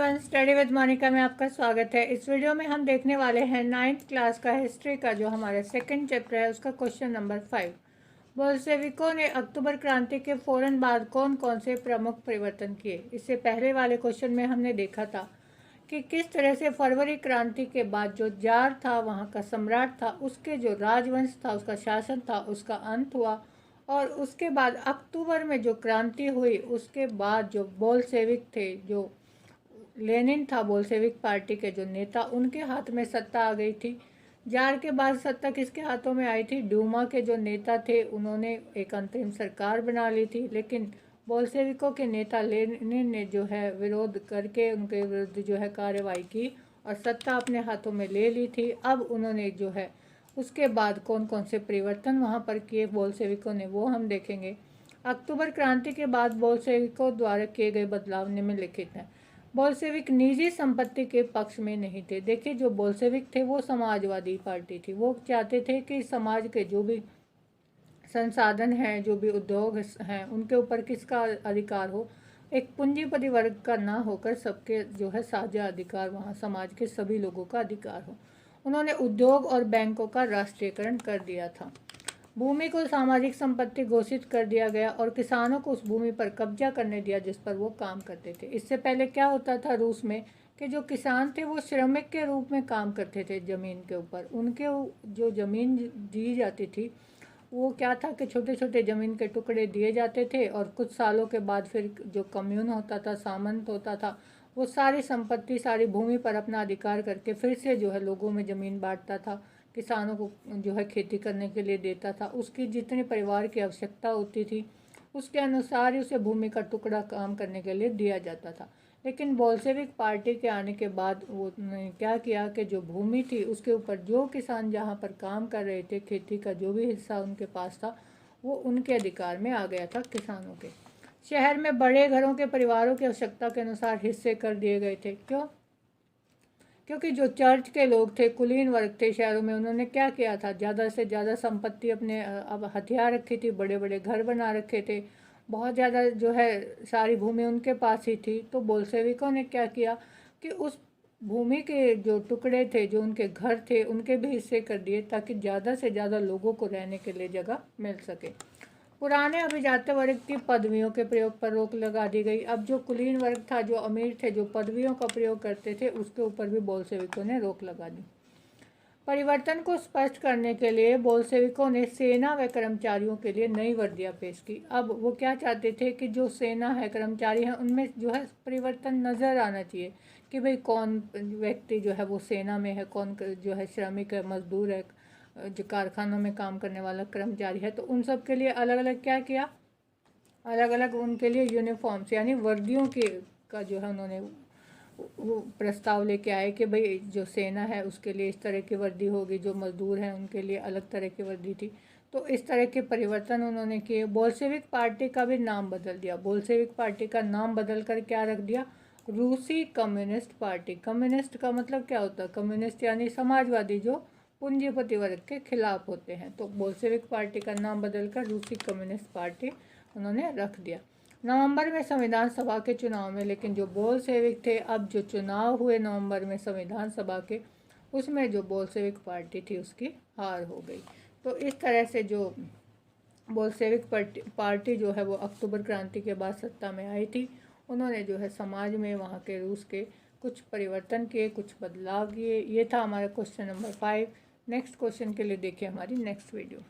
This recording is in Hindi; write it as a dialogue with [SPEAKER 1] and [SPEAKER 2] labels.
[SPEAKER 1] एवरीवन, स्टडी विद मोनिका में आपका स्वागत है। इस वीडियो में हम देखने वाले हैं 9th क्लास का हिस्ट्री का जो हमारा सेकंड चैप्टर है उसका क्वेश्चन नंबर 5। बोल्शेविकों ने अक्टूबर क्रांति के फ़ौरन बाद कौन कौन से प्रमुख परिवर्तन किए। इससे पहले वाले क्वेश्चन में हमने देखा था कि किस तरह से फरवरी क्रांति के बाद जो जार था, वहाँ का सम्राट था, उसके जो राजवंश था, उसका शासन था, उसका अंत हुआ। और उसके बाद अक्टूबर में जो क्रांति हुई उसके बाद जो बोल्शेविक थे, जो लेनिन था बोल्शेविक पार्टी के जो नेता, उनके हाथ में सत्ता आ गई थी। जार के बाद सत्ता किसके हाथों में आई थी? डूमा के जो नेता थे उन्होंने एक अंतरिम सरकार बना ली थी, लेकिन बोल्शेविकों के नेता लेनिन ने जो है विरोध करके उनके विरुद्ध जो है कार्रवाई की और सत्ता अपने हाथों में ले ली थी। अब उन्होंने जो है उसके बाद कौन कौन से परिवर्तन वहाँ पर किए बोल्शेविकों ने, वो हम देखेंगे। अक्टूबर क्रांति के बाद बोल्शेविकों द्वारा किए गए बदलाव निम्नलिखित हैं। बोल्शेविक निजी संपत्ति के पक्ष में नहीं थे। देखिए, जो बोल्शेविक थे वो समाजवादी पार्टी थी। वो चाहते थे कि समाज के जो भी संसाधन हैं, जो भी उद्योग हैं, उनके ऊपर किसका अधिकार हो, एक पूंजीपति वर्ग का ना होकर सबके जो है साझा अधिकार, वहाँ समाज के सभी लोगों का अधिकार हो। उन्होंने उद्योग और बैंकों का राष्ट्रीयकरण कर दिया था। भूमि को सामाजिक संपत्ति घोषित कर दिया गया और किसानों को उस भूमि पर कब्जा करने दिया जिस पर वो काम करते थे। इससे पहले क्या होता था रूस में कि जो किसान थे वो श्रमिक के रूप में काम करते थे ज़मीन के ऊपर। उनके जो ज़मीन दी जाती थी वो क्या था कि छोटे छोटे ज़मीन के टुकड़े दिए जाते थे और कुछ सालों के बाद फिर जो कम्यून होता था, सामंत होता था, वो सारी संपत्ति, सारी भूमि पर अपना अधिकार करके फिर से जो है लोगों में ज़मीन बांटता था, किसानों को जो है खेती करने के लिए देता था। उसकी जितनी परिवार की आवश्यकता होती थी उसके अनुसार ही उसे भूमि का टुकड़ा काम करने के लिए दिया जाता था। लेकिन बोल्शेविक पार्टी के आने के बाद वो क्या किया कि जो भूमि थी उसके ऊपर जो किसान जहाँ पर काम कर रहे थे, खेती का जो भी हिस्सा उनके पास था वो उनके अधिकार में आ गया था किसानों के। शहर में बड़े घरों के परिवारों की आवश्यकता के अनुसार हिस्से कर दिए गए थे। क्यों? क्योंकि जो चर्च के लोग थे, कुलीन वर्ग थे शहरों में, उन्होंने क्या किया था, ज़्यादा से ज़्यादा संपत्ति अपने अब हथियार रखी थी, बड़े बड़े घर बना रखे थे, बहुत ज़्यादा जो है सारी भूमि उनके पास ही थी। तो बोल्शेविकों ने क्या किया कि उस भूमि के जो टुकड़े थे, जो उनके घर थे, उनके भी हिस्से कर दिए ताकि ज़्यादा से ज़्यादा लोगों को रहने के लिए जगह मिल सके। पुराने अभिजात वर्ग की पदवियों के प्रयोग पर रोक लगा दी गई। अब जो कुलीन वर्ग था, जो अमीर थे, जो पदवियों का प्रयोग करते थे, उसके ऊपर भी बोल्शेविकों ने रोक लगा दी। परिवर्तन को स्पष्ट करने के लिए बोल्शेविकों ने सेना व कर्मचारियों के लिए नई वर्दियां पेश की। अब वो क्या चाहते थे कि जो सेना है, कर्मचारी हैं, उनमें जो है परिवर्तन नज़र आना चाहिए कि भाई कौन व्यक्ति जो है वो सेना में है, कौन जो है श्रमिक है, मजदूर है, जो कारखानों में काम करने वाला कर्मचारी है। तो उन सब के लिए अलग अलग क्या किया, अलग अलग उनके लिए यूनिफॉर्म्स यानी वर्दियों के का जो है उन्होंने वो प्रस्ताव लेके आए कि भाई जो सेना है उसके लिए इस तरह की वर्दी होगी, जो मजदूर हैं उनके लिए अलग तरह की वर्दी थी। तो इस तरह के परिवर्तन उन्होंने किए। बोल्शेविक पार्टी का भी नाम बदल दिया। बोल्शेविक पार्टी का नाम बदल कर क्या रख दिया? रूसी कम्युनिस्ट पार्टी। कम्युनिस्ट का मतलब क्या होता है? कम्युनिस्ट यानी समाजवादी, जो पूंजीपति वर्ग के खिलाफ होते हैं। तो बोल्शेविक पार्टी का नाम बदलकर रूसी कम्युनिस्ट पार्टी उन्होंने रख दिया। नवंबर में संविधान सभा के चुनाव में, लेकिन जो बोल्शेविक थे, अब जो चुनाव हुए नवंबर में संविधान सभा के, उसमें जो बोल्शेविक पार्टी थी उसकी हार हो गई। तो इस तरह से जो बोल्शेविक पार्टी जो है वो अक्टूबर क्रांति के बाद सत्ता में आई थी। उन्होंने जो है समाज में वहाँ के रूस के कुछ परिवर्तन किए, कुछ बदलाव किए। ये था हमारा क्वेश्चन नंबर 5। नेक्स्ट क्वेश्चन के लिए देखिए हमारी नेक्स्ट वीडियो।